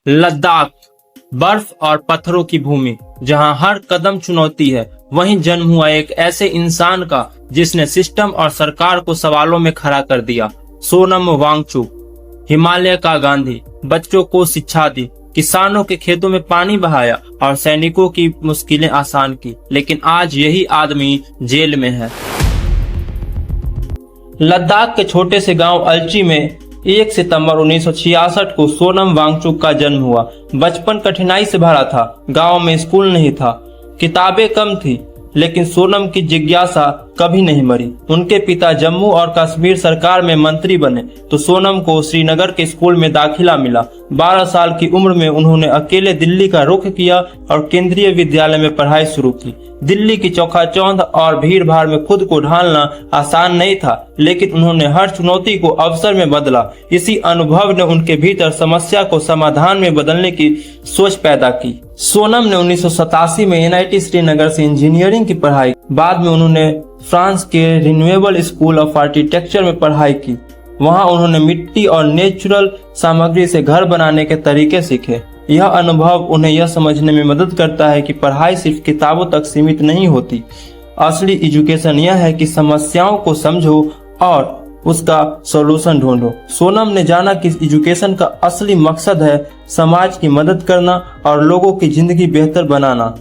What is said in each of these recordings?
लद्दाख, बर्फ और पत्थरों की भूमि, जहां हर कदम चुनौती है, वहीं जन्म हुआ एक ऐसे इंसान का जिसने सिस्टम और सरकार को सवालों में खड़ा कर दिया। सोनम वांगचुक, हिमालय का गांधी, बच्चों को शिक्षा दी, किसानों के खेतों में पानी बहाया और सैनिकों की मुश्किलें आसान की, लेकिन आज यही आदमी जेल में है। लद्दाख के छोटे से गांव अलची में 1 सितंबर 1966 को सोनम वांगचुक का जन्म हुआ। बचपन कठिनाई से भरा था। गांव में स्कूल नहीं था, किताबें कम थी, लेकिन सोनम की जिज्ञासा कभी नहीं मरी। उनके पिता जम्मू और कश्मीर सरकार में मंत्री बने तो सोनम को श्रीनगर के स्कूल में दाखिला मिला। 12 साल की उम्र में उन्होंने अकेले दिल्ली का रुख किया और केंद्रीय विद्यालय में पढ़ाई शुरू की। दिल्ली की चौखाचौंध और भीड़ भाड़ में खुद को ढालना आसान नहीं था, लेकिन उन्होंने हर चुनौती को अवसर में बदला। इसी अनुभव ने उनके भीतर समस्या को समाधान में बदलने की सोच पैदा की। सोनम ने 1987 में NIT श्रीनगर से इंजीनियरिंग की पढ़ाई। बाद में उन्होंने फ्रांस के रिन्यूएबल स्कूल ऑफ आर्किटेक्चर में पढ़ाई की। वहां उन्होंने मिट्टी और नेचुरल सामग्री से घर बनाने के तरीके सीखे। यह अनुभव उन्हें यह समझने में मदद करता है कि पढ़ाई सिर्फ किताबों तक सीमित नहीं होती। असली एजुकेशन यह है कि समस्याओं को समझो और उसका सॉल्यूशन ढूंढो। सोनम ने जाना कि एजुकेशन का असली मकसद है समाज की मदद करना और लोगों की जिंदगी बेहतर बनाना।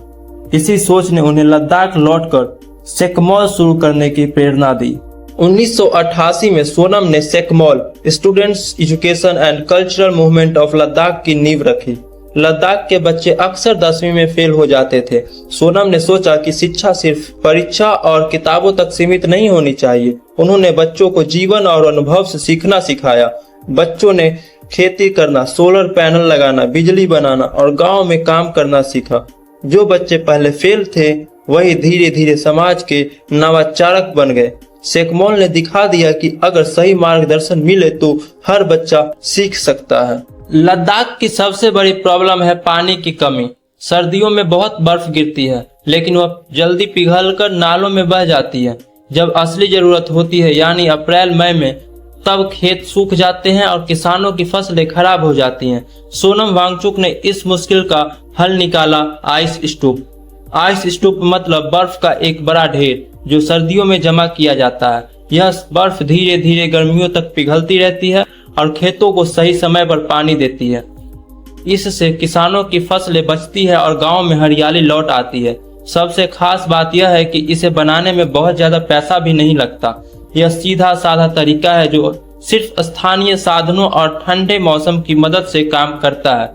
इसी सोच ने उन्हें लद्दाख लौटकर सेकमॉल शुरू करने की प्रेरणा दी। 1988 में सोनम ने SECMOL students education and cultural movement of Ladakh की नींव रखी। लद्दाख के बच्चे अक्सर 10वीं में फेल हो जाते थे। सोनम ने सोचा कि शिक्षा सिर्फ परीक्षा और किताबों तक सीमित नहीं होनी चाहिए। उन्होंने बच्चों को जीवन और अनुभव से सीखना सिखाया। बच्चों ने खेती करना, सोलर पैनल लगाना, बिजली बनाना और गांव में काम करना सीखा। जो बच्चे पहले फेल थे वही धीरे धीरे समाज के नवाचारक बन गए। सेकमॉल ने दिखा दिया कि अगर सही मार्गदर्शन मिले तो हर बच्चा सीख सकता है। लद्दाख की सबसे बड़ी प्रॉब्लम है पानी की कमी। सर्दियों में बहुत बर्फ गिरती है, लेकिन वह जल्दी पिघलकर नालों में बह जाती है। जब असली जरूरत होती है, यानी अप्रैल मई में, तब खेत सूख जाते हैं और किसानों की फसलें खराब हो जाती हैं। सोनम वांगचुक ने इस मुश्किल का हल निकाला, आइस स्तूप। आइस स्तूप मतलब बर्फ का एक बड़ा ढेर जो सर्दियों में जमा किया जाता है। यह बर्फ धीरे धीरे गर्मियों तक पिघलती रहती है और खेतों को सही समय पर पानी देती है। इससे किसानों की फसलें बचती है और गांव में हरियाली लौट आती है। सबसे खास बात यह है कि इसे बनाने में बहुत ज्यादा पैसा भी नहीं लगता। यह सीधा साधा तरीका है जो सिर्फ स्थानीय साधनों और ठंडे मौसम की मदद से काम करता है।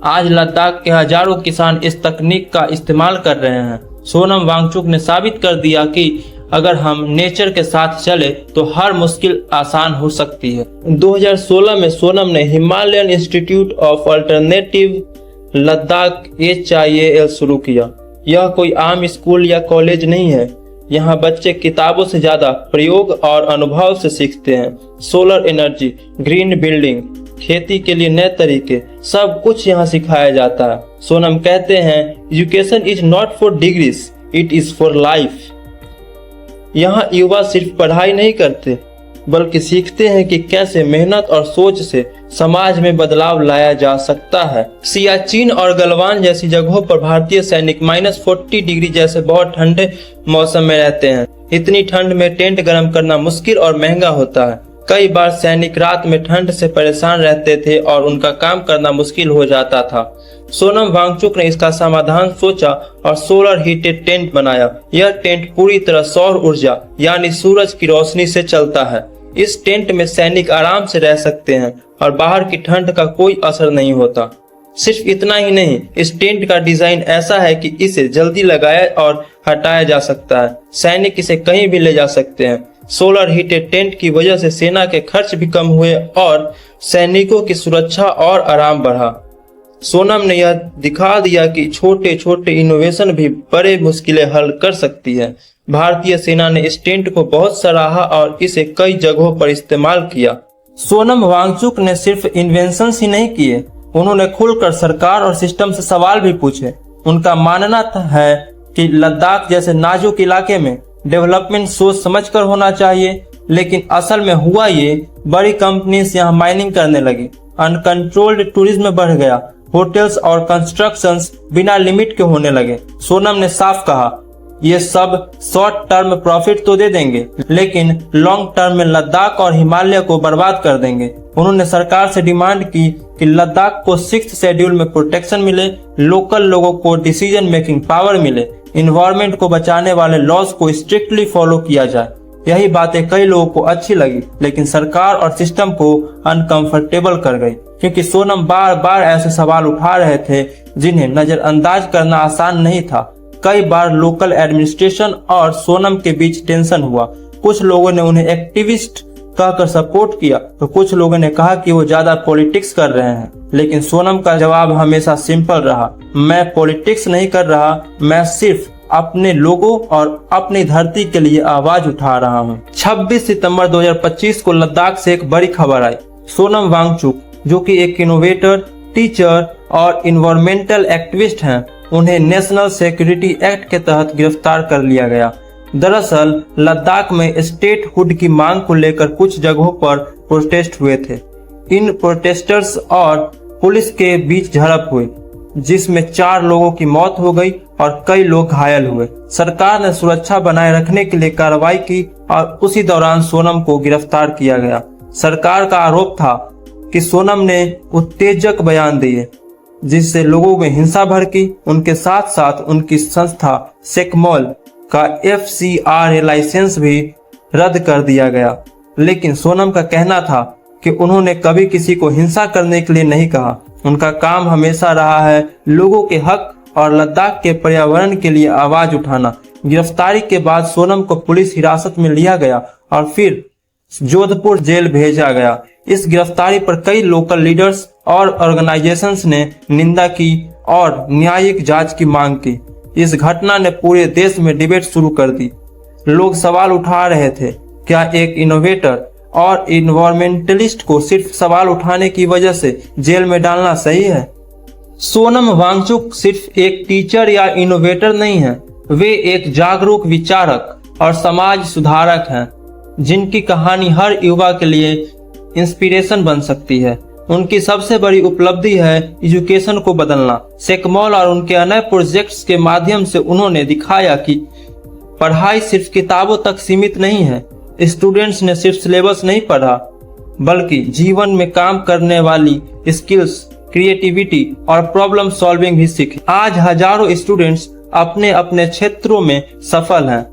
आज लद्दाख के हजारों किसान इस तकनीक का इस्तेमाल कर रहे हैं। सोनम वांगचुक ने साबित कर दिया कि अगर हम नेचर के साथ चले तो हर मुश्किल आसान हो सकती है। 2016 में सोनम ने Himalayan institute of alternative Ladakh HIAL शुरू किया। यह कोई आम स्कूल या कॉलेज नहीं है। यहाँ बच्चे किताबों से ज्यादा प्रयोग और अनुभव से सीखते हैं। सोलर एनर्जी, ग्रीन बिल्डिंग, खेती के लिए नए तरीके, सब कुछ यहाँ सिखाया जाता है। सोनम कहते हैं, education is not for degrees, it is for life. यहाँ युवा सिर्फ पढ़ाई नहीं करते, बल्कि सीखते हैं कि कैसे मेहनत और सोच से समाज में बदलाव लाया जा सकता है। सियाचिन और गलवान जैसी जगहों पर भारतीय सैनिक -40 डिग्री जैसे बहुत ठंडे मौसम में रहते हैं। इतनी ठंड में टेंट गर्म करना मुश्किल और महंगा होता है। कई बार सैनिक रात में ठंड से परेशान रहते थे और उनका काम करना मुश्किल हो जाता था। सोनम वांगचुक ने इसका समाधान सोचा और सोलर हीटेड टेंट बनाया। यह टेंट पूरी तरह सौर ऊर्जा यानी सूरज की रोशनी से चलता है। इस टेंट में सैनिक आराम से रह सकते हैं और बाहर की ठंड का कोई असर नहीं होता। सिर्फ इतना ही नहीं, इस टेंट का डिजाइन ऐसा है कि इसे जल्दी लगाया और हटाया जा सकता है। सैनिक इसे कहीं भी ले जा सकते हैं। सोलर हीटेड टेंट की वजह से सेना के खर्च भी कम हुए और सैनिकों की सुरक्षा और आराम बढ़ा। सोनम ने यह दिखा दिया कि छोटे छोटे इनोवेशन भी बड़े मुश्किलें हल कर सकती है। भारतीय सेना ने इस टेंट को बहुत सराहा और इसे कई जगहों पर इस्तेमाल किया। सोनम वांगचुक ने सिर्फ इन्वेंशन ही नहीं किए, उन्होंने खुलकर सरकार और सिस्टम से सवाल भी पूछे। उनका मानना है कि लद्दाख जैसे नाजुक इलाके में डेवलपमेंट सोच समझकर होना चाहिए, लेकिन असल में हुआ ये, बड़ी कंपनीज यहाँ माइनिंग करने लगी, अनकंट्रोल्ड टूरिज्म बढ़ गया होटल्स और कंस्ट्रक्शंस बिना लिमिट के होने लगे। सोनम ने साफ कहा, ये सब शॉर्ट टर्म प्रॉफिट तो दे देंगे, लेकिन लॉन्ग टर्म में लद्दाख और हिमालय को बर्बाद कर देंगे। उन्होंने सरकार से डिमांड की कि लद्दाख को 6th शेड्यूल में प्रोटेक्शन मिले, लोकल लोगों को डिसीजन मेकिंग पावर मिले, इन्वायरमेंट को बचाने वाले लॉज को स्ट्रिक्टली फॉलो किया जाए। यही बातें कई लोगों को अच्छी लगी, लेकिन सरकार और सिस्टम को अनकंफर्टेबल कर गई, क्योंकि सोनम बार बार ऐसे सवाल उठा रहे थे जिन्हें नजरअंदाज करना आसान नहीं था। कई बार लोकल एडमिनिस्ट्रेशन और सोनम के बीच टेंशन हुआ। कुछ लोगों ने उन्हें एक्टिविस्ट कहकर सपोर्ट किया, तो कुछ लोगों ने कहा कि वो ज्यादा पॉलिटिक्स कर रहे हैं। लेकिन सोनम का जवाब हमेशा सिंपल रहा, मैं पॉलिटिक्स नहीं कर रहा, मैं सिर्फ अपने लोगों और अपनी धरती के लिए आवाज उठा रहा हूँ। 26 सितंबर 2025 को लद्दाख से एक बड़ी खबर आई। सोनम वांगचुक, जो कि एक इनोवेटर, टीचर और इन्वायरमेंटल एक्टिविस्ट हैं, उन्हें नेशनल सिक्योरिटी एक्ट के तहत गिरफ्तार कर लिया गया। दरअसल लद्दाख में स्टेटहुड की मांग को लेकर कुछ जगहों पर प्रोटेस्ट हुए थे। इन प्रोटेस्टर्स और पुलिस के बीच झड़प हुई, जिसमें 4 लोगों की मौत हो गई और कई लोग घायल हुए। सरकार ने सुरक्षा बनाए रखने के लिए कार्रवाई की और उसी दौरान सोनम को गिरफ्तार किया गया। सरकार का आरोप था कि सोनम ने उत्तेजक बयान दिए, जिससे लोगों में हिंसा भड़की। उनके साथ साथ उनकी संस्था सेकमॉल का FCRA लाइसेंस भी रद्द कर दिया गया। लेकिन सोनम का कहना था कि उन्होंने कभी किसी को हिंसा करने के लिए नहीं कहा। उनका काम हमेशा रहा है लोगों के हक और लद्दाख के पर्यावरण के लिए आवाज उठाना। गिरफ्तारी के बाद सोनम को पुलिस हिरासत में लिया गया और फिर जोधपुर जेल भेजा गया। इस गिरफ्तारी पर कई लोकल लीडर्स और ऑर्गेनाइजेशंस ने निंदा की और न्यायिक जांच की मांग की। इस घटना ने पूरे देश में डिबेट शुरू कर दी। लोग सवाल उठा रहे थे, क्या एक इनोवेटर और इन्वायरमेंटलिस्ट को सिर्फ सवाल उठाने की वजह से जेल में डालना सही है? सोनम वांगचुक सिर्फ एक टीचर या इनोवेटर नहीं है, वे एक जागरूक विचारक और समाज सुधारक हैं, जिनकी कहानी हर युवा के लिए इंस्पिरेशन बन सकती है। उनकी सबसे बड़ी उपलब्धि है एजुकेशन को बदलना। सेकमॉल और उनके अन्य प्रोजेक्ट्स के माध्यम से उन्होंने दिखाया कि पढ़ाई सिर्फ किताबों तक सीमित नहीं है। स्टूडेंट्स ने सिर्फ सिलेबस नहीं पढ़ा, बल्कि जीवन में काम करने वाली स्किल्स, क्रिएटिविटी और प्रॉब्लम सॉल्विंग भी सीखी। आज हजारों स्टूडेंट्स अपने अपने क्षेत्रों में सफल हैं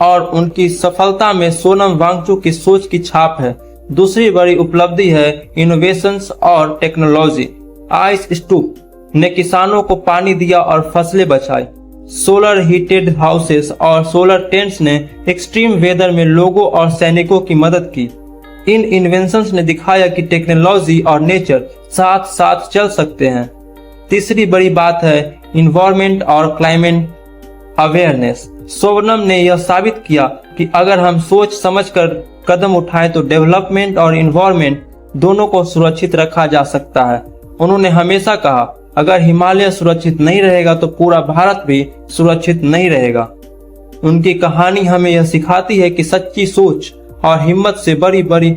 और उनकी सफलता में सोनम वांगचुक की सोच की छाप है। दूसरी बड़ी उपलब्धि है इनोवेशंस और टेक्नोलॉजी। आइस स्टूप ने किसानों को पानी दिया और फसलें बचाई। सोलर हीटेड हाउसेस और सोलर टेंट्स ने एक्सट्रीम वेदर में लोगों और सैनिकों की मदद की। इन इन्वेंशंस ने दिखाया कि टेक्नोलॉजी और नेचर साथ साथ चल सकते हैं। तीसरी बड़ी बात है इन्वायरमेंट और क्लाइमेट अवेयरनेस। सोनम ने यह साबित किया कि अगर हम सोच समझकर कदम उठाएं तो डेवलपमेंट और इन्वायरमेंट दोनों को सुरक्षित रखा जा सकता है। उन्होंने हमेशा कहा, अगर हिमालय सुरक्षित नहीं रहेगा तो पूरा भारत भी सुरक्षित नहीं रहेगा। उनकी कहानी हमें यह सिखाती है कि सच्ची सोच और हिम्मत से बड़ी बड़ी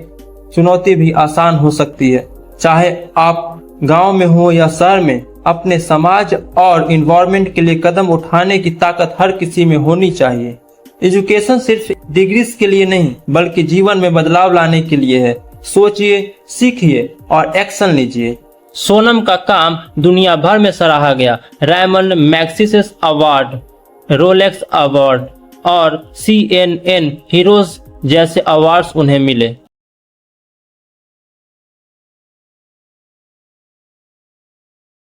चुनौती भी आसान हो सकती है। चाहे आप गांव में हो या शहर में, अपने समाज और इन्वायरमेंट के लिए कदम उठाने की ताकत हर किसी में होनी चाहिए। एजुकेशन सिर्फ डिग्रीज के लिए नहीं, बल्कि जीवन में बदलाव लाने के लिए है। सोचिए, सीखिए और एक्शन लीजिए। सोनम का काम दुनिया भर में सराहा गया। Raymond Magsaysay award, Rolex award और CNN हीरोज जैसे अवार्ड्स उन्हें मिले।